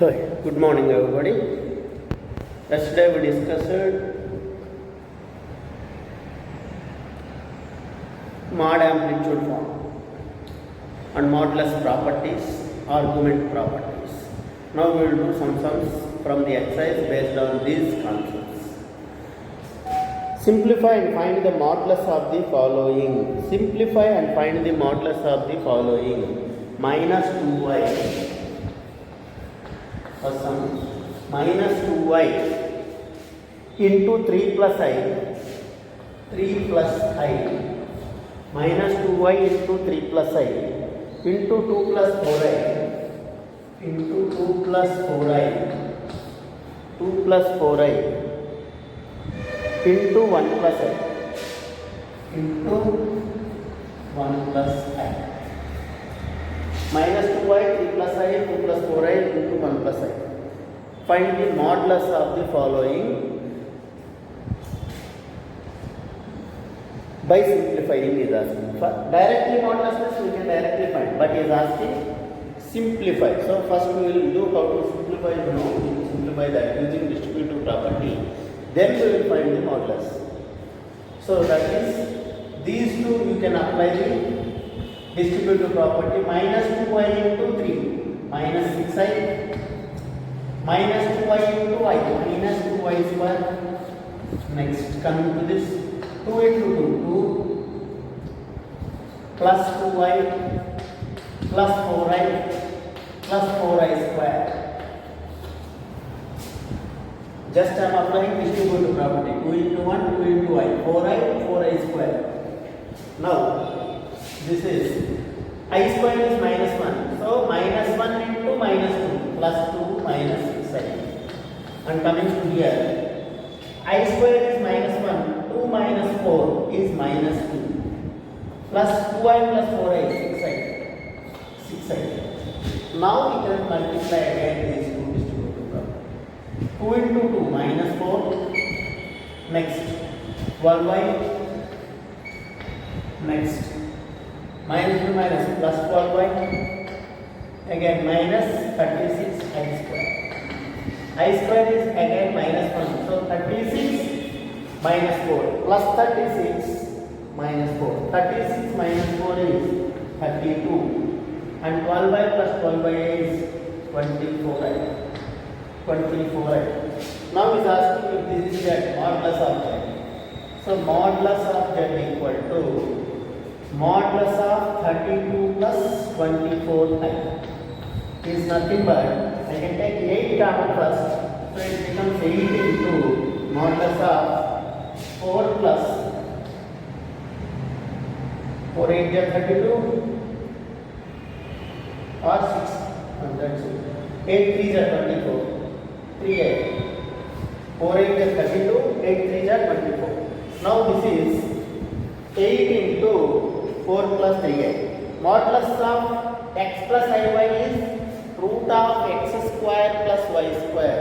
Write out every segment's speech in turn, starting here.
Hi, good morning everybody. Yesterday we discussed mod amplitude form and modulus properties, argument properties. Now we will do some sums from the exercise based on these concepts. Simplify and find the modulus of the following. Simplify and find the modulus of the following. Minus 2y. First sum, minus 2y into 3 plus I, 3 plus I, minus 2y into 3 plus I, into 2 plus 4i, into 2 plus 4i, 2 plus 4i, into 1 plus I, into 1 plus I. Minus 2y, 3 plus I, 2 plus 4i, into 1 plus I. Find the modulus of the following by simplifying is asking. Directly modulus we can directly find, but is asking simplify. So first we will do how to simplify, simplify that using distributive property. Then we will find the modulus. So that is, these two you can apply the distributive property. Minus 2y into 3, minus 6i, minus 2y into I, minus 2y square. Next, coming to this, 2 into 2, 2, plus 2y, plus 4i, plus 4i square. Just I am applying distributive property. 2 into 1, 2 into I, 4i, 4i square. Now, this is I square is minus 1. So, minus 1 into minus 2 plus 2 minus 6i. And coming to here, I square is minus 1. 2 minus 4 is minus 2. Plus 2i plus 4i, 6i. Now, we can multiply again these two distributive properties. 2 into 2 minus 4. Next, 12y. Next, minus to minus plus 12y, again minus 36 I square. I square is again minus 1. So 36 minus 4 plus 36 minus 4. 36 minus 4 is 32. And 12y plus 12y is 24i. 24i. Now is asking if this is the modulus of z. So modulus of z equal to modulus of 32 plus 24i is nothing but, I can take 8 common first, so it becomes 8 into modulus of 4 plus 4 8 is 32 or 6, that's it. 8 3 is 24, 3 8. 4 8 is 32, 8 3 is 24. Now this is 8 into 4 plus 3i. Modulus of x plus iy is root of x square plus y square.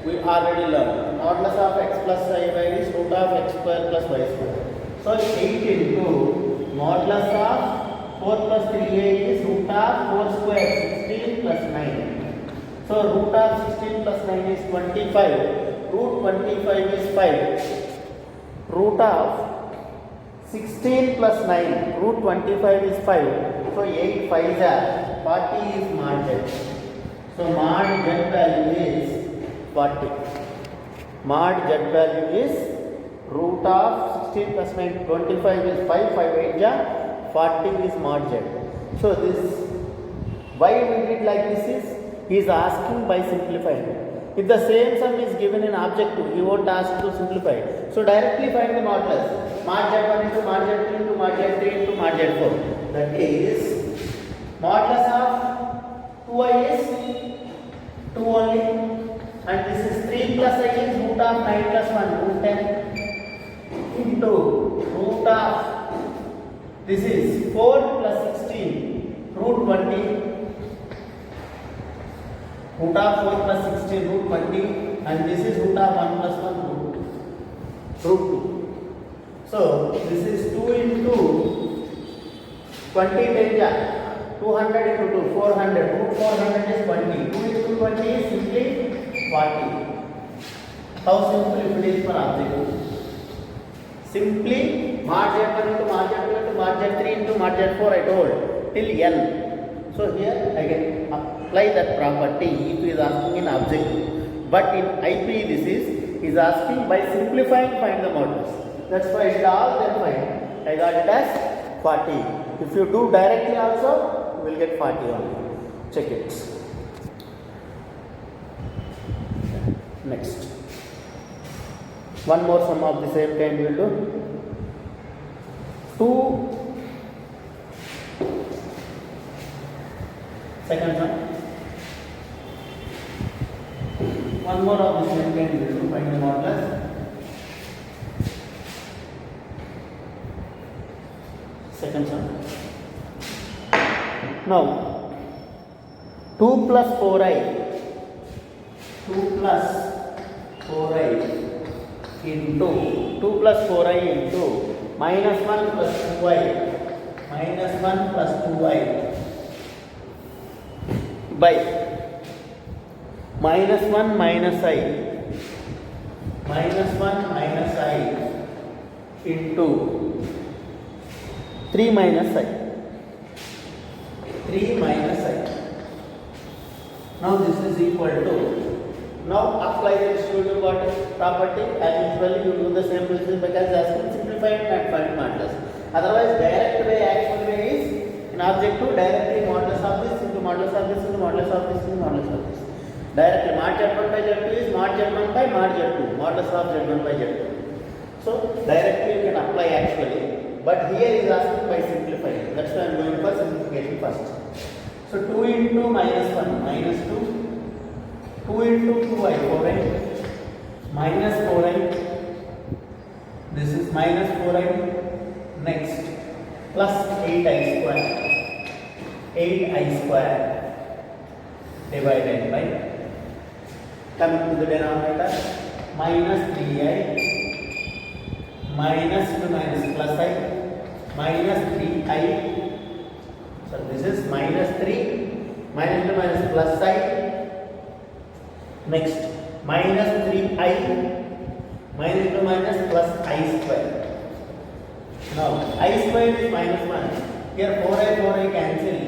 We already learned. Modulus of x plus iy is root of x square plus y square. So 8 into modulus of 4 plus 3i is root of 4 square, 16 plus 9. So root of 16 plus 9 is 25. Root 25 is 5. Root of 16 plus 9, root 25 is 5. So 8 5s are 40 is mod z. So mod z value is 40. Mod z value is root of 16 plus 9, 25 is 5, 5 8 is 40 is mod z. So this, why we did like this is, he is asking by simplifying. If the same sum is given in objective, he won't ask to simplify. So directly find the modulus. Mod z1 into mod z2 into mod z3 into mod z4. That is, modulus of 2i is 2 only. And this is 3 plus I is root of 9 plus 1, root 10. Into root of, this is 4 plus 16, root 20. Root of 4 plus 16, root 20, and this is root of 1 plus 1, root 2. So, this is 2 into 20 10 200 into 2, 400, root 400 is 20. 2 into 20 is simply 40. How simple if it is for object? Simply mod z1 into mod z2 into mod z3 into mod z4 I told till n. So here I can apply that property if it is asking in object. But in IP this is asking by simplifying find the modulus. That's why I did all then find. I got it as 40. If you do directly also, you will get 40 only. Check it. Next. One more sum of the same kind we will do. 2 second sum. One more of the same kind we will do. Find the modulus. Second sum. Now 2 plus 4i 2 plus 4i into 2 plus 4i into minus 1 plus 2i minus 1 plus 2i by minus 1 minus i minus 1 minus i into 3 minus i 3 minus i. Now this is equal to, now apply the distributive property as usually you do the same procedure because asking simplify and find modulus. Otherwise direct way actual way is in object to directly modulus of this into modulus of this into modulus of this into modulus of this. Directly mod z1 by z2 is mod z1 by mod z2 modulus of z1 by z2. So directly you can apply actually. But here is asking by simplifying. That's why I am going for simplification first. So 2 into minus 1 minus 2. 2 into 2i 4i minus 4i. This is minus 4i. Next plus 8i square. 8i square divided by, coming to the denominator, minus 3i minus to minus plus I minus 3i. So this is minus 3 minus to minus plus I. Next minus 3i minus to minus plus I square. Now I square is minus 1. Here 4i cancel.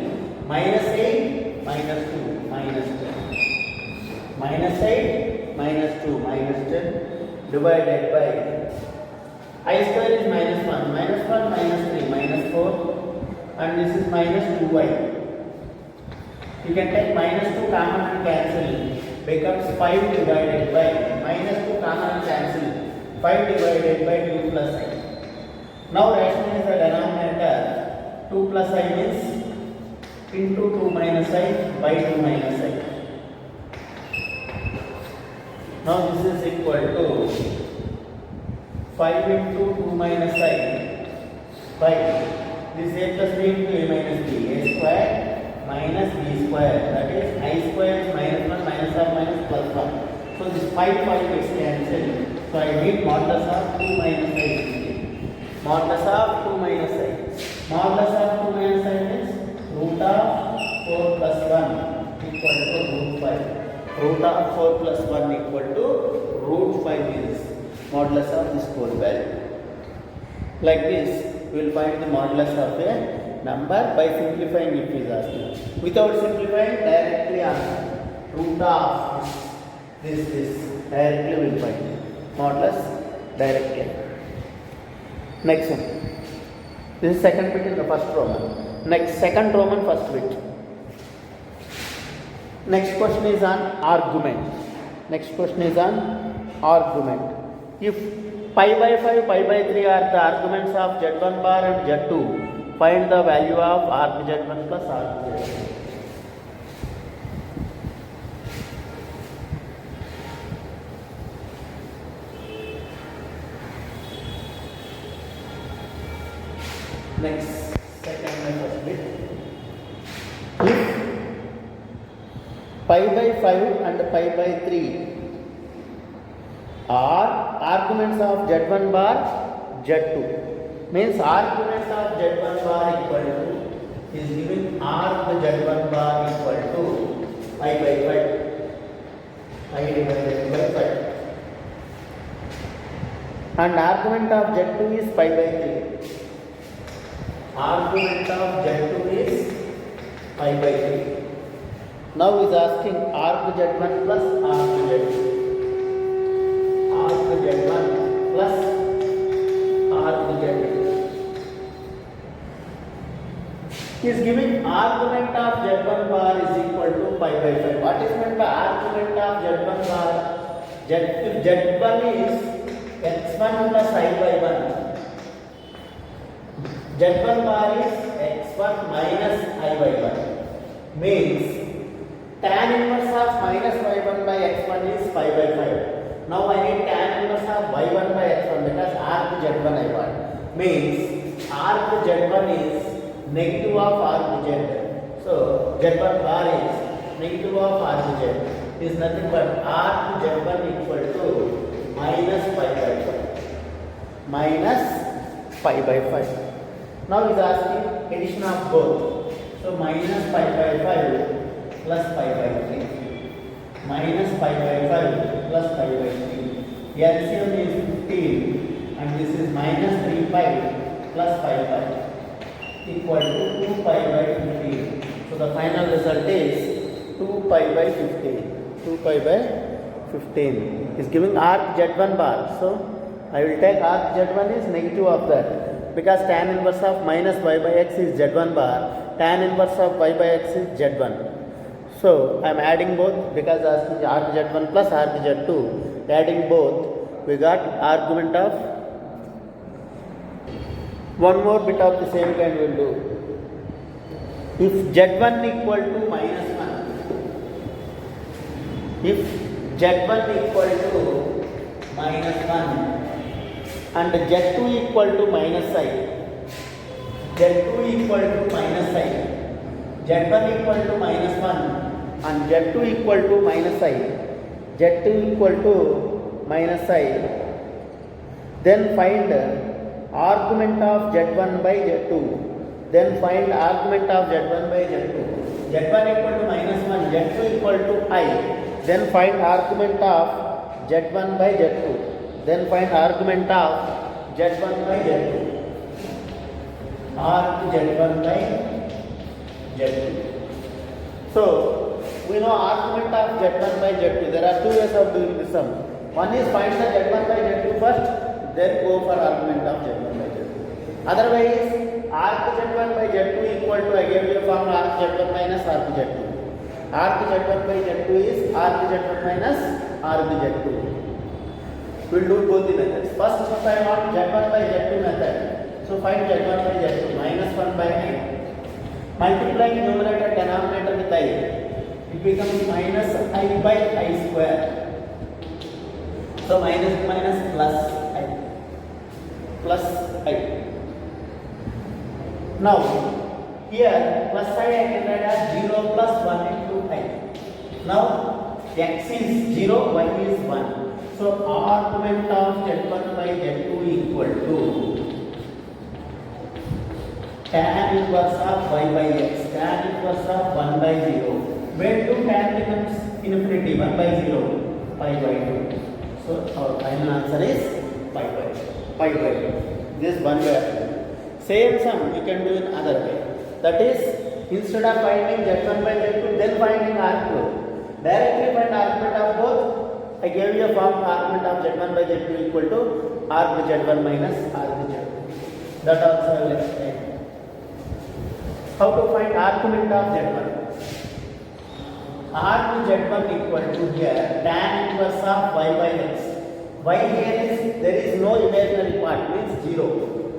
Minus 8 minus 2 minus 10. Minus 8 minus 2 minus 10 divided by I square is minus 1 minus 1 minus 3 minus 4 and this is minus 2i. You can take minus 2 common and cancel, becomes 5 divided by minus 2 common and cancel, 5 divided by 2 plus I. Now rationalize the denominator. 2 plus I means into 2 minus I by 2 minus I. Now this is equal to 5 into 2 minus I by this a plus b into a minus b, a square minus b square, that is I square is minus 1 minus half minus plus 1. So this 5 is cancelled. So I need modulus of 2 minus I. Modulus of 2 minus I. Modulus of 2 minus I means root of 4 plus 1 equal to root 5. Root of 4 plus 1 equal to root 5 is modulus of this whole value. Like this, we will find the modulus of a number by simplifying if it is asking. Without simplifying, directly answer. Root of this directly we will find modulus directly. Next one. This is second bit in the first Roman. Next second Roman first bit. Next question is on argument. Next question is on argument. If pi by 5, pi by 3 are the arguments of z1 bar and z2, find the value of arg z1 plus arg z2. Next, second and first bit. If pi by 5 and pi by 3 are arguments of z1 bar z2, means arguments of z1 bar equal to is giving arg z1 bar equal to pi by 5. and argument of Z2 is pi by 3. Argument of Z2 is pi by 3. Now is asking arc Z1 plus arc Z2. Arc Z1 plus arc Z2 is giving argument of Z1 bar is equal to pi by 5. What is meant by argument of Z1 bar? If Z1 is x1 plus I by 1, Z1 bar is x1 minus I by 1, means tan inverse of minus y1 by x1 is pi by 5. Now I need tan inverse of y1 by x1 because arc Z1 I want. Means arc Z1 is negative of arc Z. So Z1 bar is negative of arc Z is nothing but arc Z1 equal to minus pi by 5. Minus pi by 5. Now is asking addition of both. So minus pi by 5 plus pi by 3. Minus pi by 5 plus pi by 3. LCM is 15 and this is minus 3 pi plus pi pi equal to 2 pi by 15. So the final result is 2 pi by 15. 2 pi by 15 is giving arc Z1 bar. So I will take arc Z1 is negative of that because tan inverse of minus y by x is Z1 bar. Tan inverse of y by x is Z1. So I am adding both because asking arc Z1 plus arc Z2. Adding both, we got argument of one more bit of the same kind we will do. If Z1 equal to minus 1, if Z1 equal to minus 1 and Z2 equal to minus I, Z2 equal to minus I, Z1 equal to minus 1 and Z2 equal to minus I, Z2 equal to minus I, then find argument of Z1 by Z2. Then find argument of Z1 by Z2. Z1 equal to minus 1, Z2 equal to I. Then find argument of Z1 by Z2. Then find argument of Z1 by Z2. Arc Z1 by Z2. So we know argument of Z1 by Z2. There are two ways of doing this sum. One is find the Z1 by Z2 first, then go for argument of Z1 by Z2. Otherwise, arc Z1 by Z2 equal to, I gave you a form arc Z1 minus arc Z2. Arc Z1 by Z2 is arc Z1 minus arc Z2. We will do both the methods. First, I want Z1 by Z2 method. So find Z1 by Z2 minus 1 by I. Multiplying numerator denominator with I. It becomes minus I by I square. So minus minus plus I. Plus I. Now, here plus I can write as 0 plus 1 into I. Now, x is 0, y is 1. So, argument of Z1 by Z2 equal to tan inverse of y by x, tan inverse of 1 by 0. When do tan becomes infinity? 1 by 0, pi by 2. So, our final answer is pi by 2. This is one way. Same sum you can do in other way. That is, instead of finding Z1 by Z2, then finding arc2. Directly find argument of both. I gave you a form argument of Z1 by Z2 equal to arc Z1 minus arc Z2. That also I will explain. How to find argument of Z1? Arc Z1 equal to here tan inverse of y by x. Y here is, there is no imaginary part, means 0.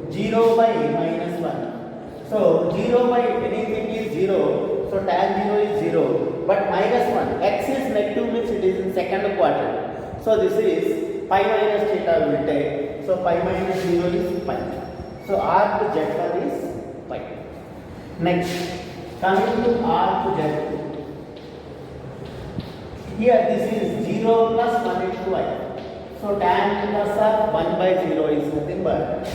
0 by minus 1. So 0 by anything is 0. So tan 0 is 0. But minus 1. X is negative means it is in second quadrant. So this is pi minus theta we will take. So pi minus 0 is pi. So arc Z1 is pi. Next, coming to arc Z2. Here this is 0 plus 1 into I. So tan inverse of 1 by 0 is nothing but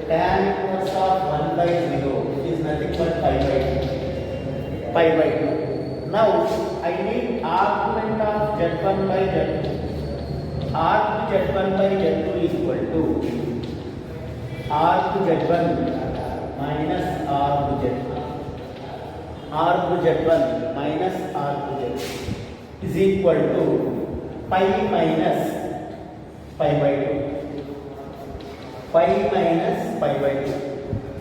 tan inverse of 1 by 0 is nothing but pi by 2. Pi by 2. Now I need argument of Z1 by Z2. arc Z1 by Z2 is equal to arc Z1 minus arc Z2. Arc Z1 minus arc Z2 is equal to pi minus pi by 2. Pi minus pi by 2.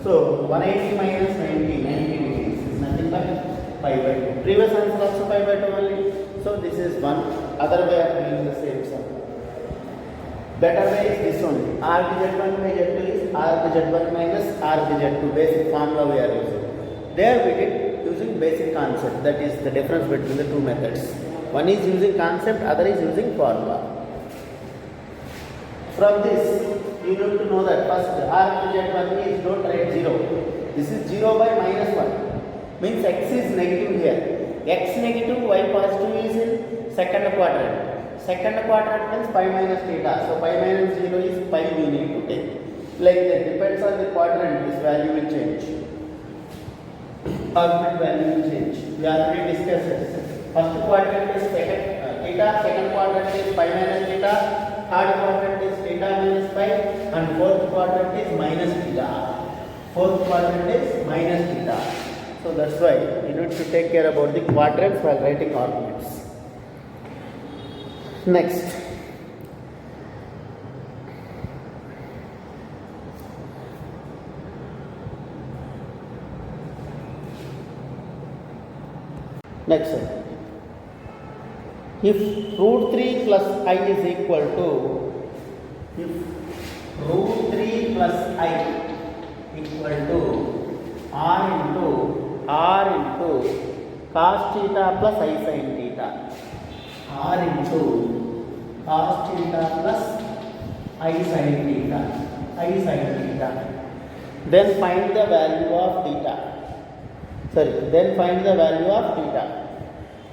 So 180 minus 90 degrees is nothing but pi by 2. Previous answer also pi by 2 only. So this is one other way of doing the same sum. Better way is this only. Arc Z1 by Z2 is arc Z1 minus arc Z2. Basic formula we are using. There we did using basic concept. That is the difference between the two methods. One is using concept, other is using formula. From this, you need to know that first arc Z1 is, don't write 0. This is 0 by minus 1. Means x is negative here. X negative, y positive is in second quadrant. Second quadrant means pi minus theta. So pi minus 0 is pi we need to take. Like that, depends on the quadrant, this value will change. Argument value will change. We already discussed this. First quadrant is theta, second quadrant is pi minus theta, third quadrant is theta minus pi, and fourth quadrant is minus theta. Fourth quadrant is minus theta. So that's why you need to take care about the quadrants while writing arguments. Next. Next one. If root 3 plus I is equal to, if root 3 plus I equal to R into cos theta plus I sin theta. R into cos theta plus I sin theta. I sin theta. Then find the value of theta. Then find the value of theta.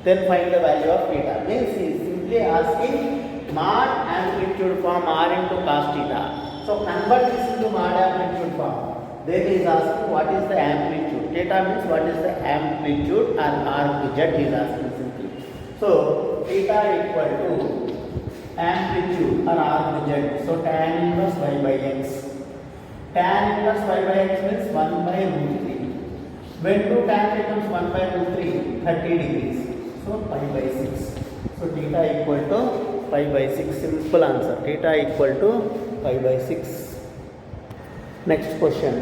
Then find the value of theta. Means he is simply asking mod amplitude form R into cos theta. So convert this into mod amplitude form. Then he is asking what is the amplitude. Theta means what is the amplitude, and arc Z he is asking simply. So theta equal to amplitude or arc Z. So tan inverse y by x. Tan inverse y by x means 1 by root 3. When 2 tan becomes 1 by root 3, 30 degrees. So pi by 6. So theta equal to pi by 6. Simple answer. Theta equal to pi by 6. Next question.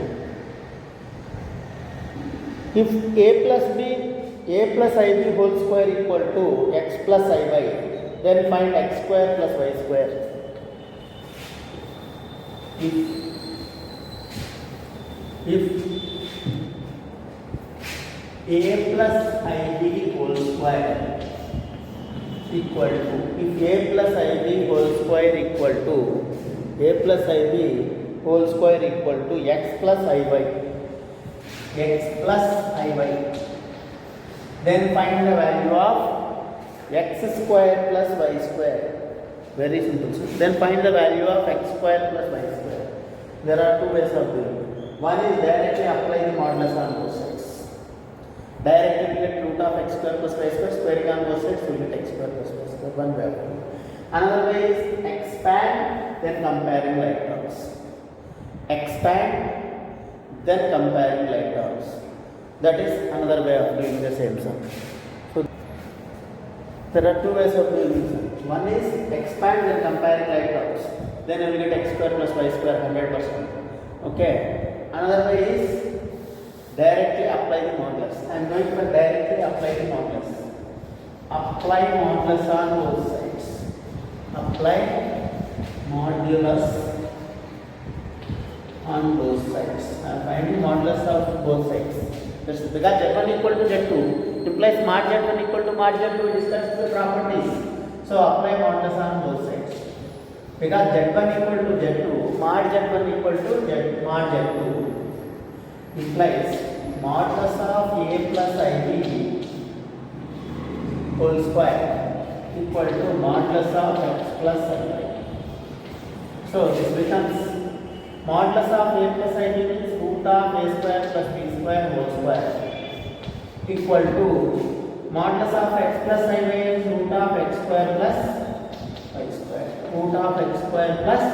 If a plus ib whole square equal to x plus iy, then find x square plus y square. If a plus ib whole square equal to, if a plus ib whole square equal to, a plus ib whole square equal to x plus iy, x plus iy, then find the value of x square plus y square. Very simple. Then find the value of x square plus y square. There are two ways of doing it. One is directly apply the modulus on both sides. Directly get root of x square plus y square, squaring on both sides, we get x square plus y square. One way of doing it. Another way is expand, then comparing like terms. Expand, then comparing like terms. That is another way of doing the same sum. So there are two ways of doing this. One is expand, then comparing like terms. Then you will get x square plus y square 100%. Okay. Another way is directly apply the modulus. I am going to directly apply the modulus. Apply modulus on both sides. Apply modulus on both sides. I am finding modulus of both sides. Because Z1 equal to Z2 implies mod Z1 equal to mod Z2. We discussed the properties. So apply modulus on both sides. Because Z1 equal to Z2, mod Z1 equal to mod Z2 implies modulus of a plus ib whole square equal to modulus of x plus iy. So this becomes modulus of a plus ib means root of a square plus b square whole square equal to modulus of x plus iy is root of x square plus y square. Root root of x square plus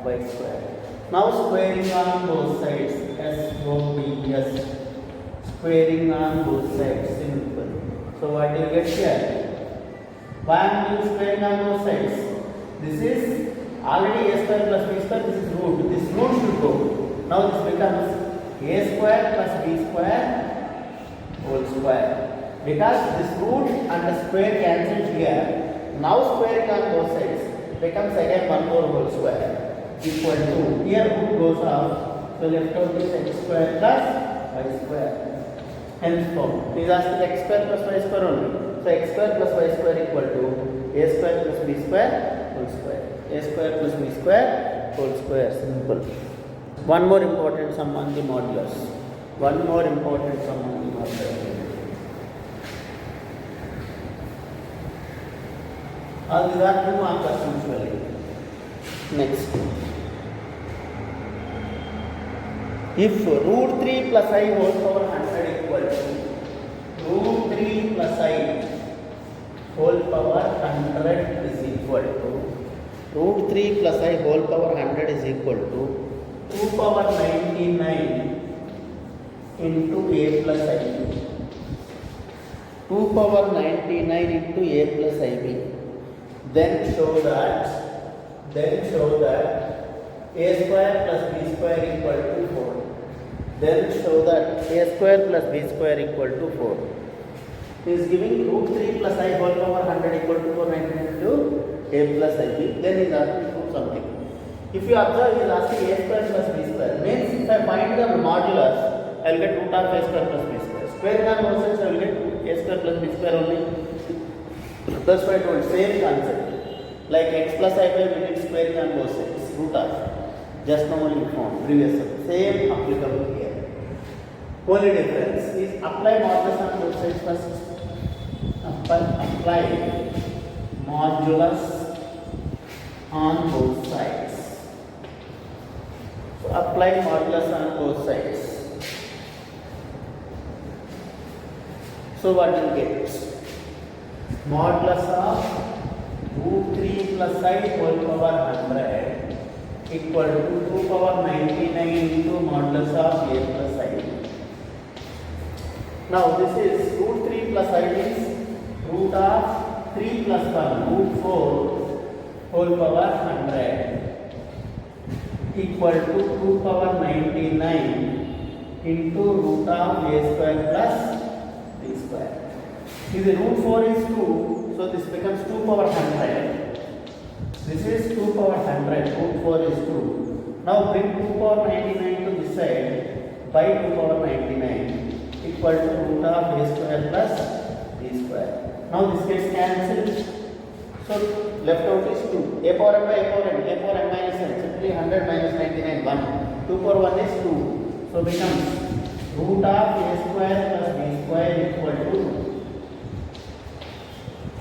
y square. Now squaring on both sides, SOBS, squaring on both sides, simple. So what you get here? Why I am doing squaring on both sides? This is already a square plus b square, this is root. This root should go. Now this becomes a square plus b square whole square. Because this root and the square cancels here, now squaring on both sides becomes again 1 more whole square equal to, here root goes off, so left out is x square plus y square. Henceforth, is asking x square plus y square only. So x square plus y square equal to a square plus b square whole square. A square plus b square whole square, simple. One more important sum on the modulus. One more important sum on the modulus. All these are 2 markers usually. Next. If root 3 plus I whole power 100 equal to root 3 plus I whole power 100 is equal to root 3 plus I whole power 100 is equal to 2 power 99 into a plus ib. 2 power 99 into a plus ib. Then show that a square plus b square equal to 4. Then show that a square plus b square equal to 4. He is giving root 3 plus I whole power 100 equal to 499 into a plus ib. Then he is asking to prove something. If you observe, he is asking a square plus b square. Means if I find the modulus, I will get root of a square plus b square. Squaring on both sides, I will get a square plus b square only. That's why I told same concept. Like x plus I by we did squaring on both sides. Root of. Just now only found previous one. Same applicable here. Only difference is apply modulus on both sides first. Apply modulus on both sides. So apply modulus on both sides. So what will get? Modulus of root 3 plus I whole power 100 equal to 2 power 99 into modulus of a plus I. Now this is root 3 plus I is root of 3 plus 1 root 4 whole power 100 equal to 2 power 99 into root of a square plus b square. If the root 4 is 2, so this becomes 2 power 100. This is 2 power 100, root 4 is 2. Now bring 2 power 99 to this side by 2 power 99 equal to root of a square plus b square. Now this gets cancelled. So left out is 2. A power m by a power n, a power n minus n, simply 100 minus 99, 1. 2 power 1 is 2. So becomes root of a square plus b square equal to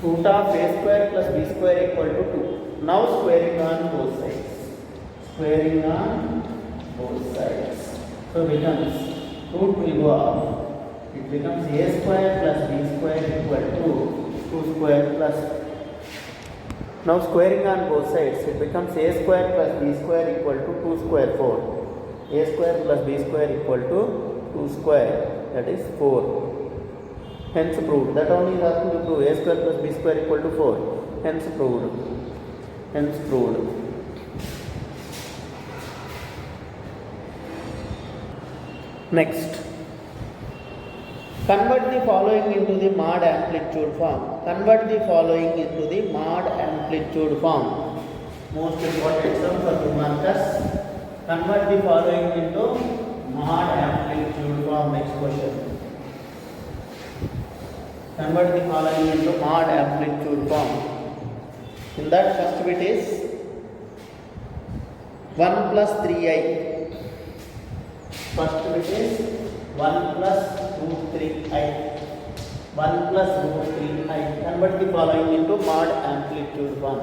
root of a square plus b square equal to 2. Now squaring on both sides. Squaring on both sides. So becomes root will go off. It becomes a square plus b square equal to 2 square plus. Now squaring on both sides, it becomes a square plus b square equal to 2 square 4. A square plus b square equal to 2 square, that is 4. Hence proved. That only is asking to prove a square plus b square equal to 4. Hence proved. Hence proved. Next. Convert the following into the mod amplitude form. Convert the following into the mod amplitude form. Most important sum for 2 markers. Convert the following into mod amplitude form. Next question. Convert the following into mod amplitude form. In that first bit is 1 plus 3i. First bit is 1 plus root 3i. 1 plus root 3i. Convert the following into mod amplitude form.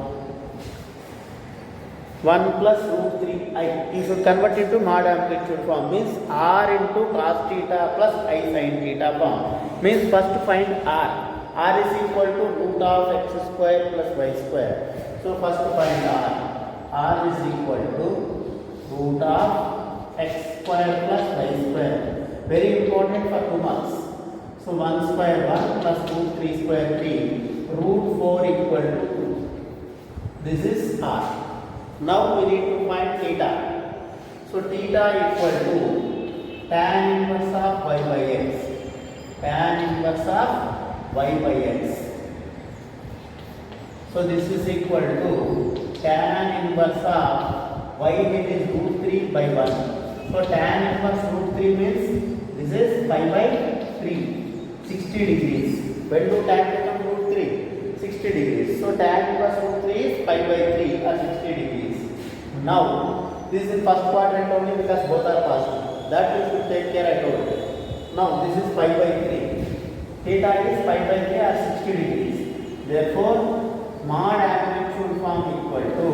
1 plus root 3i. You should convert it to mod amplitude form. Means r into cos theta plus I sin theta form. Means first find r. R is equal to root of x square plus y square. So first find r. r is equal to root of x square plus y square. Very important for 2 marks. So 1 square 1 plus root 3 square 3, root 4 equal to 2. This is r. Now we need to find theta. So theta equal to tan inverse of y by x. Tan inverse of y by x. So this is equal to tan inverse of y that is root 3 by 1. So tan inverse root 3 means this is pi by 3, 60 degrees. When do tan become root 3? 60 degrees. So tan inverse root 3 is pi by 3 or 60 degrees. Now this is first quadrant only because both are positive. That we should take care, I told you. Now this is pi by 3. Theta is pi by 3 or 60 degrees. Therefore mod amplitude form equal to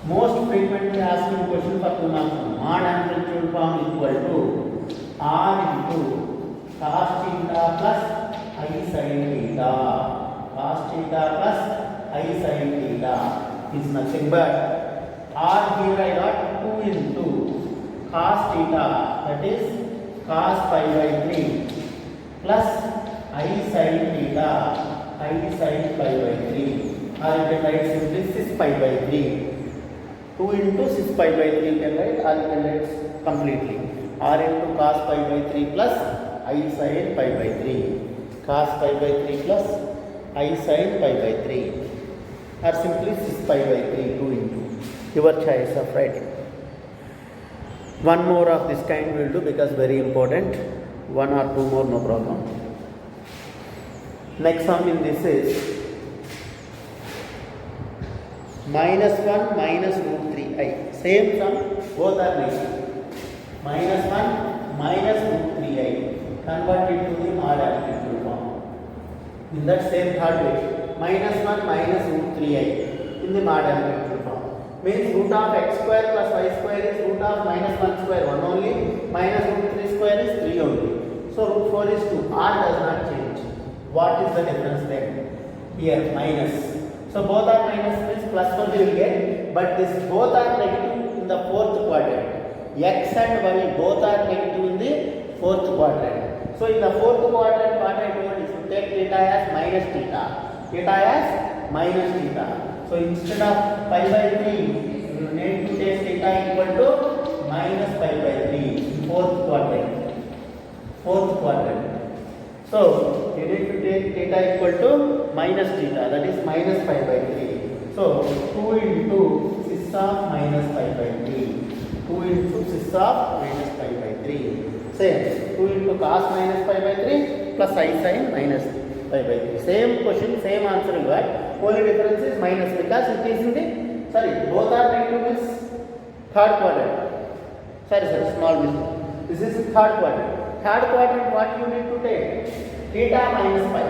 most frequently asking question for 2 marks. Mod amplitude form equal to r into cos theta plus I sin theta. Cos theta plus I sin theta is nothing but r here I got 2 into cos theta, that is cos pi by 3 plus I sin theta, I sin pi by 3, or you can write simply 6 pi by 3. 2 into 6 pi by 3 you can write, or you can write completely r into cos pi by 3 plus I sin pi by 3. Cos pi by 3 plus I sin pi by 3, or simply 6 pi by 3, 2 into. Your choice of writing. One more of this kind will do because very important. 1 or 2 more, no problem. Next sum in this is minus 1 minus root 3i. Same sum, both are negative. Minus 1 minus root 3i. Convert it to the mod amplitude form. In that same third way, minus 1 minus root 3i in the mod amplitude form. Means root of x square plus y square is root of minus 1 square 1 only, minus root 3 square is 3 only. So root 4 is 2. R does not change. What is the difference then? Here minus. So both are minus means plus 1 you will get, but this both are negative in the fourth quadrant. X and y both are negative in the fourth quadrant. So in the fourth quadrant, what I told is to take theta as minus theta. Theta as minus theta. So instead of pi by 3, you need to take theta equal to minus pi by 3 in fourth quadrant. Fourth quadrant. So you need to take theta equal to minus theta, that is minus pi by 3. So 2 into 6 of minus pi by 3. 2 into 6 of minus pi by 3. Same. 2 into cos minus pi by 3 plus I sin minus pi by 3. Same question, same answer you got. Only difference is minus because it is in the, both are negative means third quadrant. Small mistake. This is third quadrant. Third quadrant, what you need to take? Theta minus pi.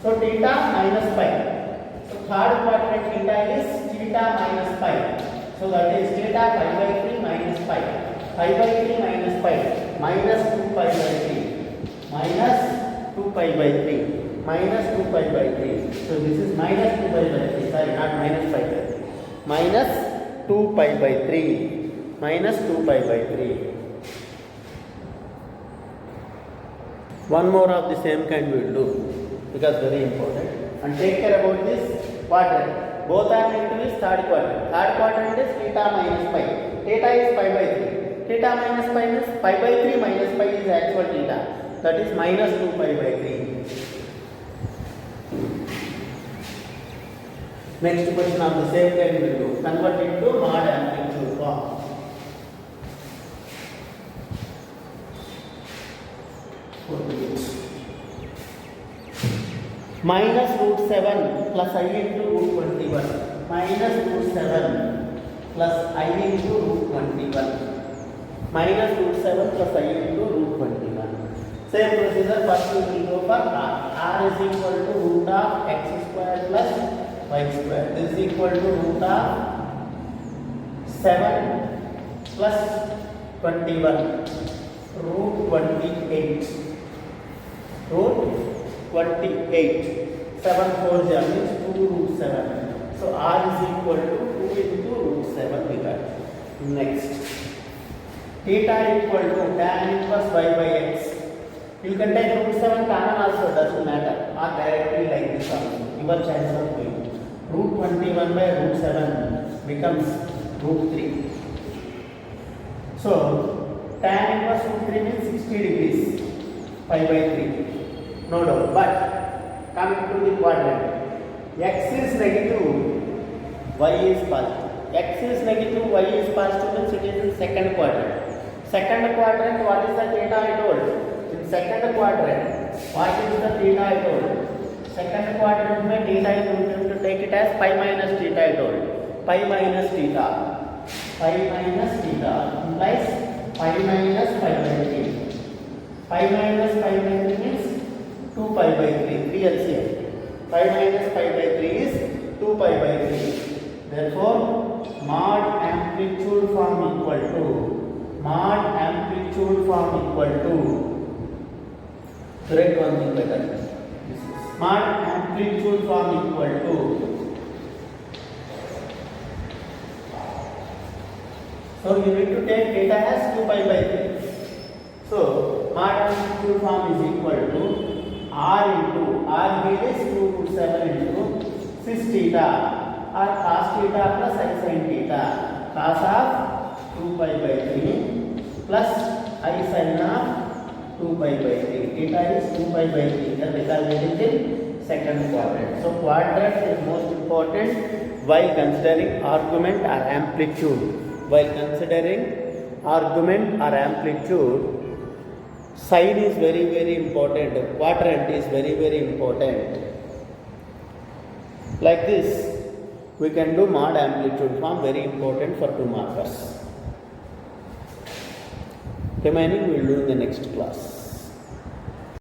So theta minus pi. So third quadrant theta is theta minus pi. So that is theta pi by 3 minus pi. Pi by 3 minus pi. Minus 2 pi by 3. Minus 2 pi by 3. Minus 2 pi by 3. So this is minus 2 pi by 3. Sorry, not minus pi by 3. Minus 2 pi by 3. Minus 2 pi by 3. One more of the same kind we will do because very important. And take care about this quadrant. Both are negative is third quadrant. Third quadrant is theta minus pi. Theta is pi by 3. Theta minus pi means pi by 3 minus pi is actual theta. That is minus 2 pi by 3. Next question of the same kind we will do. Convert it to mod amplitude form. Minus root 7 plus I into root 21. Minus root 7 plus I into root 21. Minus root 7 plus I into root 21. Same procedure, first we will go for r. R is equal to root of x square plus y square. This is equal to root of 7 plus 21. Root 28. root 28. 7 4 means 2 root 7. So r is equal to 2 into root 7 we got. Next, theta equal to tan inverse y by x. You can take root 7 common also, doesn't matter, or directly like this also. Your choice of going. Root 21 by root 7 becomes root 3. So tan inverse root 3 means 60 degrees, pi by 3. No doubt. But coming to the quadrant, x is negative, y is positive. X is negative, y is positive means it is in second quadrant. Second quadrant, what is the theta I told? In second quadrant, what is the theta I told? Second quadrant mein theta is going to take it as pi minus theta I told. Pi minus theta. Pi minus theta implies pi minus pi by 3. Pi minus pi by 3 means 2 pi by 3. 3 LCM. Pi minus pi by 3 is 2 pi by 3. Therefore, mod amplitude form equal to correct one thing better. Mod amplitude form equal to so you need to take theta as 2 pi by 3. So mod amplitude form is equal to r into r here is 2 root 7 into 6 theta or cos theta plus I sin theta. Cos of 2 pi by 3 plus I sin of 2 pi by 3. Theta is 2 pi by 3. Because it is in second quadrant. So quadrant is most important while considering argument or amplitude. While considering argument or amplitude, sign is very very important. Quadrant is very very important. Like this, we can do mod amplitude form, very important for 2 markers. Remaining we will do in the next class.